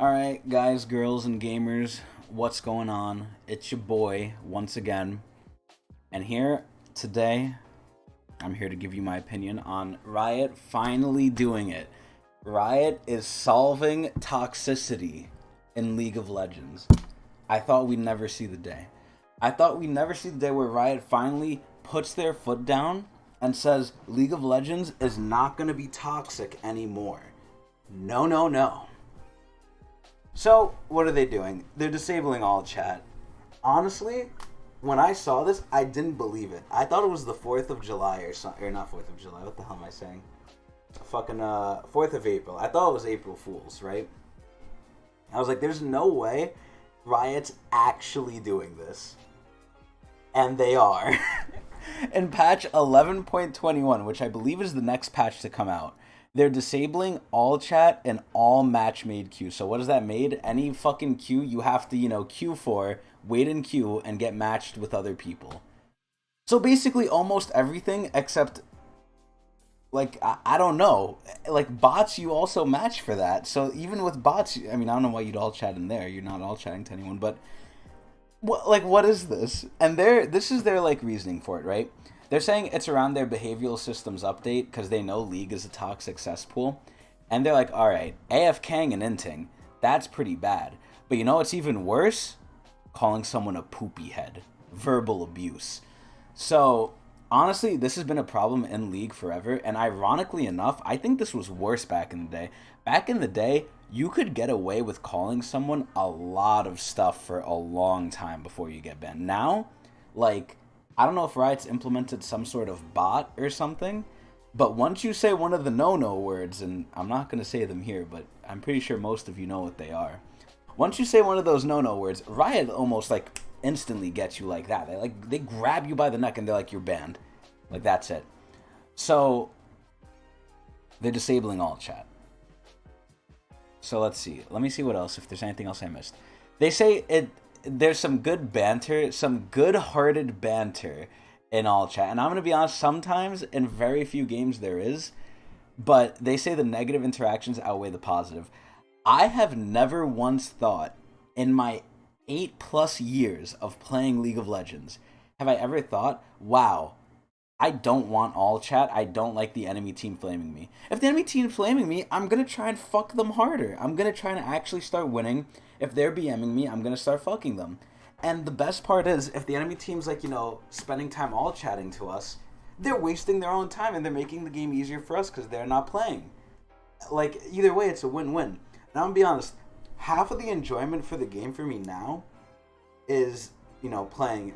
Alright, guys, girls, and gamers, what's going on? It's your boy, once again. And here, today, I'm here to give you my opinion on Riot finally doing it. Riot is solving toxicity in League of Legends. I thought we'd never see the day. I thought we'd never see the day where Riot finally puts their foot down and says League of Legends is not going to be toxic anymore. No, no, no. So, what are they doing? They're disabling all chat. Honestly, when I saw this, I didn't believe it. I thought it was the 4th of July or something. Or not 4th of July, what the hell am I saying? Fucking 4th of April. I thought it was April Fool's, right? I was like, there's no way Riot's actually doing this. And they are. In patch 11.21, which I believe is the next patch to come out, they're disabling all chat and all match-made queue. So what does that mean? Any fucking queue you have to, queue for, wait in queue, and get matched with other people. So basically almost everything except, I don't know. Bots, you also match for that. So even with bots, I don't know why you'd all chat in there. You're not all chatting to anyone, but what is this? And this is their reasoning for it, right? They're saying it's around their behavioral systems update because they know League is a toxic cesspool. And they're like, alright, AFKing and inting, that's pretty bad. But you know what's even worse? Calling someone a poopy head. Verbal abuse. So, honestly, this has been a problem in League forever. And ironically enough, I think this was worse back in the day. Back in the day, you could get away with calling someone a lot of stuff for a long time before you get banned. Now, I don't know if Riot's implemented some sort of bot or something, but once you say one of the no-no words, and I'm not going to say them here, but I'm pretty sure most of you know what they are. Once you say one of those no-no words, Riot almost instantly gets you like that. They grab you by the neck and they're like, you're banned. That's it. So they're disabling all chat. So let's see. Let me see what else, if there's anything else I missed. They say there's some good banter, some good-hearted banter in all chat. And I'm going to be honest, sometimes in very few games there is, but they say the negative interactions outweigh the positive. I have never once thought in my 8+ years of playing League of Legends, have I ever thought, wow, I don't want all chat. I don't like the enemy team flaming me. If the enemy team flaming me, I'm going to try and fuck them harder. I'm going to try and actually start winning. If they're BMing me, I'm going to start fucking them. And the best part is, if the enemy team's spending time all chatting to us, they're wasting their own time and they're making the game easier for us because they're not playing. Either way, it's a win-win. Now, I'm going to be honest, half of the enjoyment for the game for me now is playing,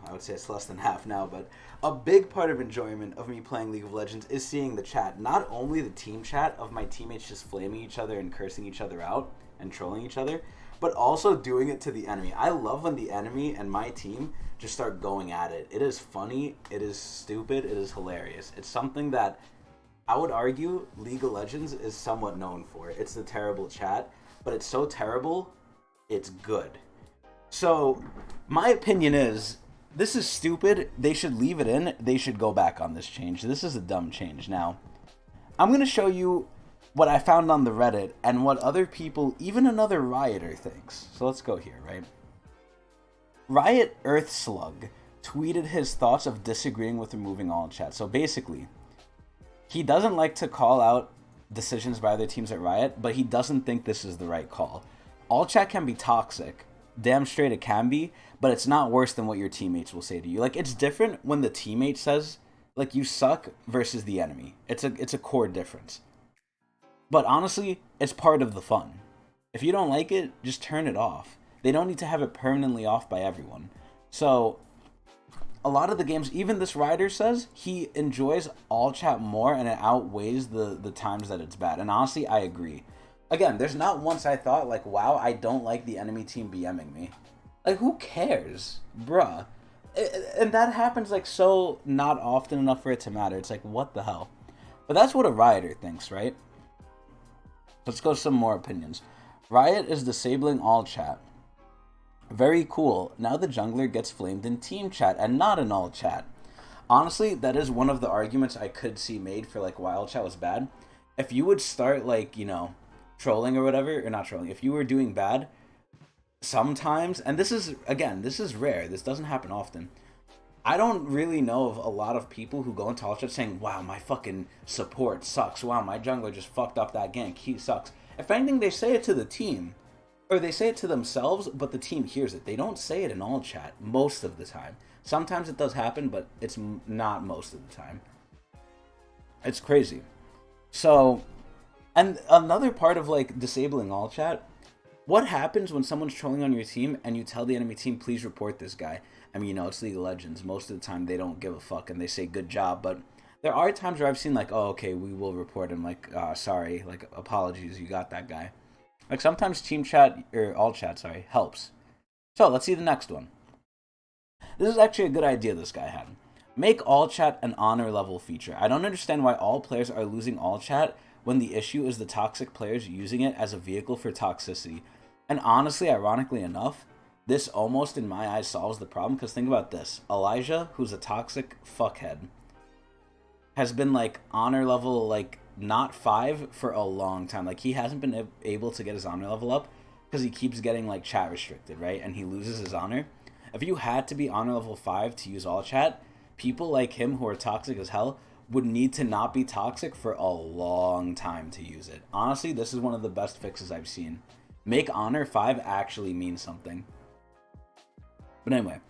I would say it's less than half now, but a big part of enjoyment of me playing League of Legends is seeing the chat. Not only the team chat of my teammates just flaming each other and cursing each other out and trolling each other, but also doing it to the enemy. I love when the enemy and my team just start going at it. It is funny, it is stupid, it is hilarious. It's something that I would argue League of Legends is somewhat known for. It's the terrible chat, but it's so terrible, it's good. So, my opinion is, this is stupid. They should leave it in. They should go back on this change. This is a dumb change. Now, I'm going to show you what I found on the Reddit and what other people, even another Rioter, thinks. So let's go here, right? Riot Earthslug tweeted his thoughts of disagreeing with removing all chat. So basically, he doesn't like to call out decisions by other teams at Riot, but he doesn't think this is the right call. All chat can be toxic. Damn straight it can be, but it's not worse than what your teammates will say to you. It's different when the teammate says, you suck versus the enemy. It's a core difference. But honestly, it's part of the fun. If you don't like it, just turn it off. They don't need to have it permanently off by everyone. So, a lot of the games, even this writer says, he enjoys all chat more and it outweighs the times that it's bad. And honestly, I agree. Again, there's not once I thought, wow, I don't like the enemy team BMing me. Who cares? Bruh. And that happens, so not often enough for it to matter. It's what the hell? But that's what a Rioter thinks, right? Let's go some more opinions. Riot is disabling all chat. Very cool. Now the jungler gets flamed in team chat and not in all chat. Honestly, that is one of the arguments I could see made for why all chat was bad. If you would start trolling or whatever, or not trolling, if you were doing bad, sometimes, and this is, again, this is rare, this doesn't happen often, I don't really know of a lot of people who go into all chat saying, wow, my fucking support sucks, wow, my jungler just fucked up that gank, he sucks. If anything, they say it to the team, or they say it to themselves, but the team hears it. They don't say it in all chat most of the time. Sometimes it does happen, but it's not most of the time. It's crazy. So, and another part of like disabling all chat, what happens when someone's trolling on your team and you tell the enemy team, please report this guy? I mean, you know, it's League of Legends. Most of the time they don't give a fuck and they say good job, but there are times where I've seen like, oh, okay, we will report him, like, sorry, like, apologies, you got that guy. Like, sometimes team chat, or all chat, sorry, helps. So, let's see the next one. This is actually a good idea this guy had. Make all chat an honor level feature. I don't understand why all players are losing all chat when the issue is the toxic players using it as a vehicle for toxicity. And honestly, ironically enough, this almost, in my eyes, solves the problem, because think about this. Elijah, who's a toxic fuckhead, has been, like, honor level, like, not 5 for a long time. Like, he hasn't been able to get his honor level up because he keeps getting, like, chat restricted, right? And he loses his honor. If you had to be honor level 5 to use all chat, people like him who are toxic as hell would need to not be toxic for a long time to use it. Honestly, this is one of the best fixes I've seen. Make honor 5 actually mean something. But anyway,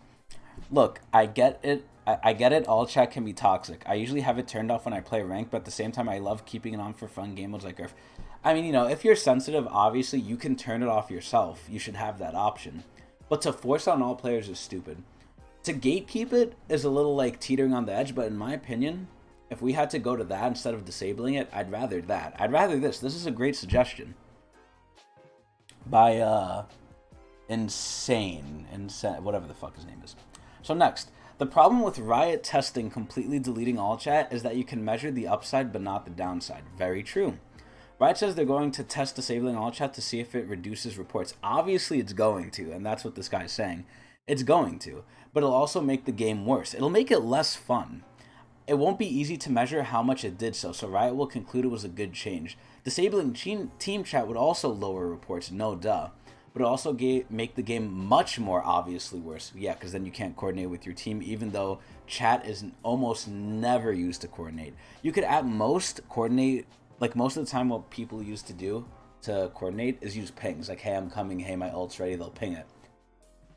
look, I get it. I get it, all chat can be toxic. I usually have it turned off when I play ranked, but at the same time, I love keeping it on for fun game modes like Earth. I mean, you know, if you're sensitive, obviously, you can turn it off yourself. You should have that option. But to force on all players is stupid. To gatekeep it is a little, like, teetering on the edge, but in my opinion, if we had to go to that instead of disabling it, I'd rather that. I'd rather this. This is a great suggestion. By, Insane, whatever the fuck his name is. So next, the problem with Riot testing completely deleting all chat is that you can measure the upside but not the downside. Very true. Riot says they're going to test disabling all chat to see if it reduces reports. Obviously it's going to, and that's what this guy's saying. It's going to, but it'll also make the game worse. It'll make it less fun. It won't be easy to measure how much it did so Riot will conclude it was a good change. Disabling team chat would also lower reports, no duh. But it also make the game much more obviously worse. Yeah, because then you can't coordinate with your team, even though chat is almost never used to coordinate. You could at most coordinate, like most of the time what people used to do to coordinate is use pings. Like, hey, I'm coming, hey, my ult's ready, they'll ping it.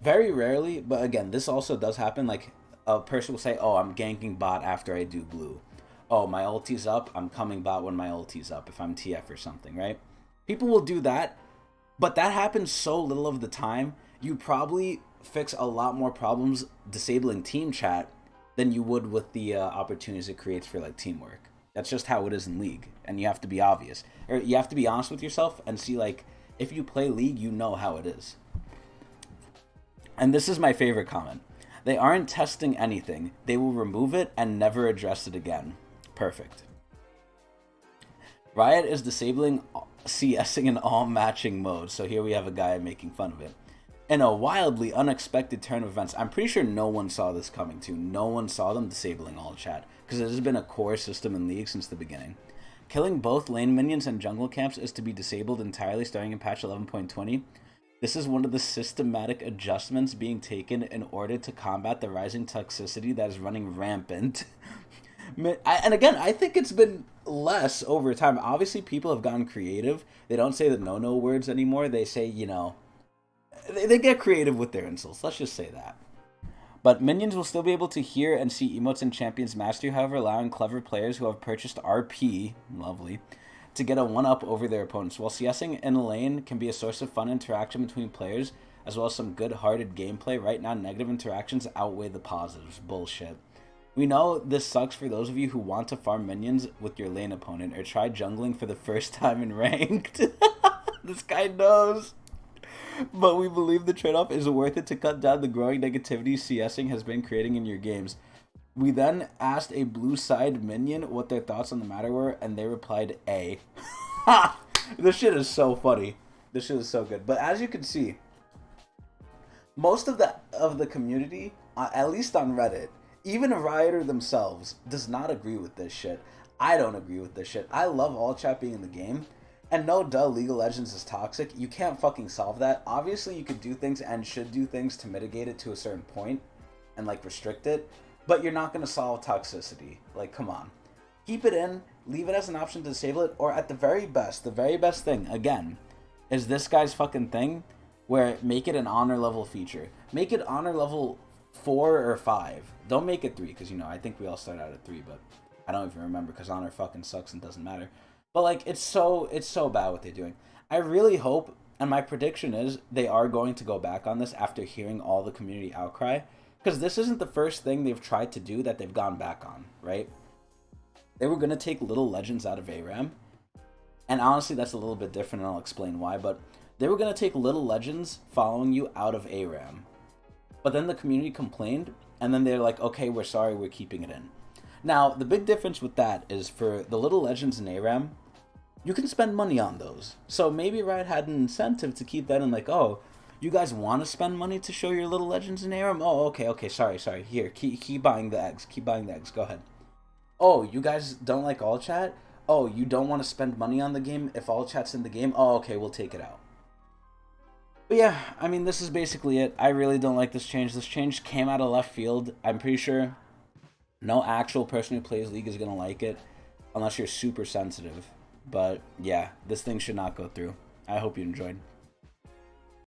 Very rarely, but again, this also does happen. Like, a person will say, oh, I'm ganking bot after I do blue. Oh, my ulti's up, I'm coming bot when my ulti's up, if I'm TF or something, right? People will do that. But that happens so little of the time, you probably fix a lot more problems disabling team chat than you would with the opportunities it creates for, like, teamwork. That's just how it is in League, and you have to be obvious. Or you have to be honest with yourself and see, like, if you play League, you know how it is. And this is my favorite comment. They aren't testing anything. They will remove it and never address it again. Perfect. Riot is disabling CSing in all matching modes. So here we have a guy making fun of it. In a wildly unexpected turn of events, I'm pretty sure no one saw this coming too. No one saw them disabling all chat, because it has been a core system in League since the beginning. Killing both lane minions and jungle camps is to be disabled entirely starting in patch 11.20. This is one of the systematic adjustments being taken in order to combat the rising toxicity that is running rampant. And again, I think it's been less over time. Obviously, people have gotten creative. They don't say the no-no words anymore. They say, you know, they get creative with their insults. Let's just say that. But minions will still be able to hear and see emotes in Champions Mastery, however, allowing clever players who have purchased RP, lovely, to get a 1-up over their opponents. While CSing in a lane can be a source of fun interaction between players, as well as some good-hearted gameplay, right now negative interactions outweigh the positives. Bullshit. We know this sucks for those of you who want to farm minions with your lane opponent or try jungling for the first time in ranked. This guy knows. But we believe the trade-off is worth it to cut down the growing negativity CSing has been creating in your games. We then asked a blue side minion what their thoughts on the matter were, and they replied A. Ha! This shit is so funny. This shit is so good. But as you can see, most of the community, at least on Reddit, even a Rioter themselves, does not agree with this shit. I don't agree with this shit. I love all chat being in the game. And no, duh, League of Legends is toxic. You can't fucking solve that. Obviously, you could do things and should do things to mitigate it to a certain point and, like, restrict it. But you're not going to solve toxicity. Like, come on. Keep it in. Leave it as an option to disable it. Or at the very best thing, again, is this guy's fucking thing where make it an honor level feature. Make it honor level 4 or 5. Don't make it 3 because, you know, I think we all start out at 3, but I don't even remember because honor fucking sucks and doesn't matter. But, like, it's so bad what they're doing. I really hope, and my prediction is, they are going to go back on this after hearing all the community outcry. Because this isn't the first thing they've tried to do that they've gone back on, right? They were going to take Little Legends out of ARAM. And honestly, that's a little bit different, and I'll explain why. But they were going to take Little Legends following you out of ARAM. But then the community complained, and then they're like, okay, we're sorry, we're keeping it in. Now, the big difference with that is for the Little Legends in ARAM, you can spend money on those. So maybe Riot had an incentive to keep that in, like, oh, you guys want to spend money to show your Little Legends in ARAM? Oh, okay, sorry. Here, keep buying the eggs. Keep buying the eggs. Go ahead. Oh, you guys don't like all chat? Oh, you don't want to spend money on the game if all chat's in the game? Oh, okay, we'll take it out. But yeah, I mean, this is basically it. I really don't like this change. This change came out of left field. I'm pretty sure no actual person who plays League is going to like it unless you're super sensitive. But yeah, this thing should not go through. I hope you enjoyed.